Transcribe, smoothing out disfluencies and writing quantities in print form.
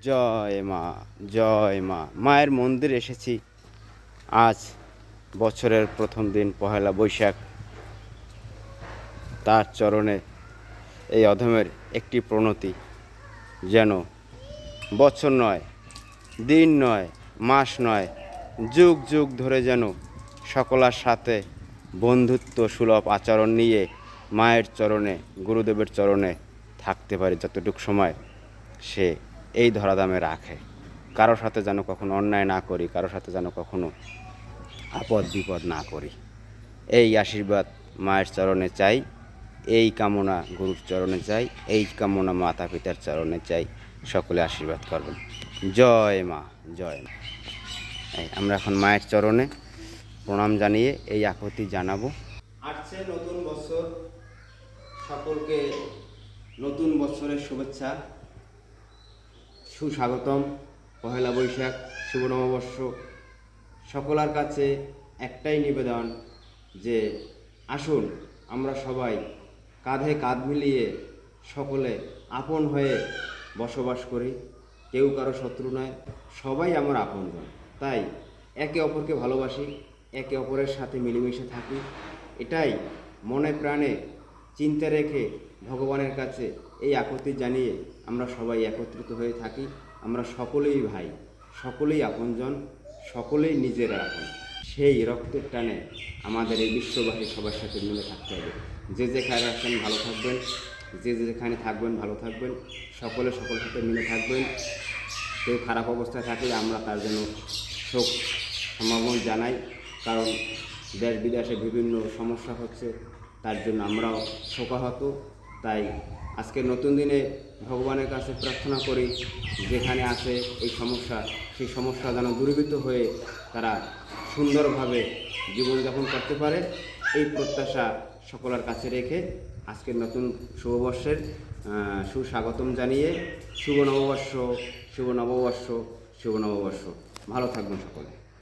জয় মা, জয় মা। মায়ের মন্দিরে এসেছি আজ বছরের প্রথম দিন পহেলা বৈশাখ। তার চরণে এই অধমের একটি প্রণতি, যেন বছর নয়, দিন নয়, মাস নয়, যুগ যুগ ধরে যেন সকলের সাথে বন্ধুত্ব সুলভ আচরণ নিয়ে মায়ের চরণে, গুরুদেবের চরণে থাকতে পারে যতটুকু সময় সে এই ধরাধামে রাখে। কারোর সাথে যেন কখনো অন্যায় না করি, কারোর সাথে যেন কখনো আপদ বিপদ না করি, এই আশীর্বাদ মায়ের চরণে চাই, এই কামনা গুরুর চরণে চাই, এই কামনা মাতা পিতার চরণে চাই। সকলে আশীর্বাদ করবেন। জয় মা, জয় মা। আমরা এখন মায়ের চরণে প্রণাম জানিয়ে এই আকুতি জানাবো। আসছে নতুন বছর, সকলকে নতুন বছরের শুভেচ্ছা, সুস্বাগতম। পহেলা বৈশাখ, শুভ নববর্ষ। সকলের কাছে একটাই নিবেদন যে আসুন আমরা সবাই কাঁধে কাঁধ মিলিয়ে সকলে আপন হয়ে বসবাস করি। কেউ কারো শত্রু নয়, সবাই আমার আপনজন। তাই একে অপরকে ভালোবাসি, একে অপরের সাথে মিলেমিশে থাকি। এটাই মনে প্রাণে চিন্তা রেখে ভগবানের কাছে এই আকুতি জানিয়ে আমরা সবাই একত্রিত হয়ে থাকি। আমরা সকলেই ভাই, সকলেই আপনজন, সকলেই নিজের আপন। সেই রক্তের টানে আমাদের এই বিশ্ববাসী সবার সাথে মিলে থাকতে হবে। যে যেখানে আছেন ভালো থাকবেন, যে যেখানে থাকবেন ভালো থাকবেন, সকলের সাথে মিলে থাকবেন। কেউ খারাপ অবস্থায় থাকলে আমরা তার জন্য শোক সমাগম জানাই, কারণ দেশ বিদেশে বিভিন্ন সমস্যা হচ্ছে, তার জন্য আমরাও শোকাহত। তাই আজকের নতুন দিনে ভগবানের কাছে প্রার্থনা করি, যেখানে আছে এই সমস্যা, সেই সমস্যা যেন দূরীভূত হয়ে তারা সুন্দরভাবে জীবনযাপন করতে পারে, এই প্রত্যাশা সকলের কাছে রেখে আজকের নতুন শুভবর্ষের সুস্বাগতম জানিয়ে শুভ নববর্ষ, শুভ নববর্ষ, শুভ নববর্ষ। ভালো থাকবেন সকলে।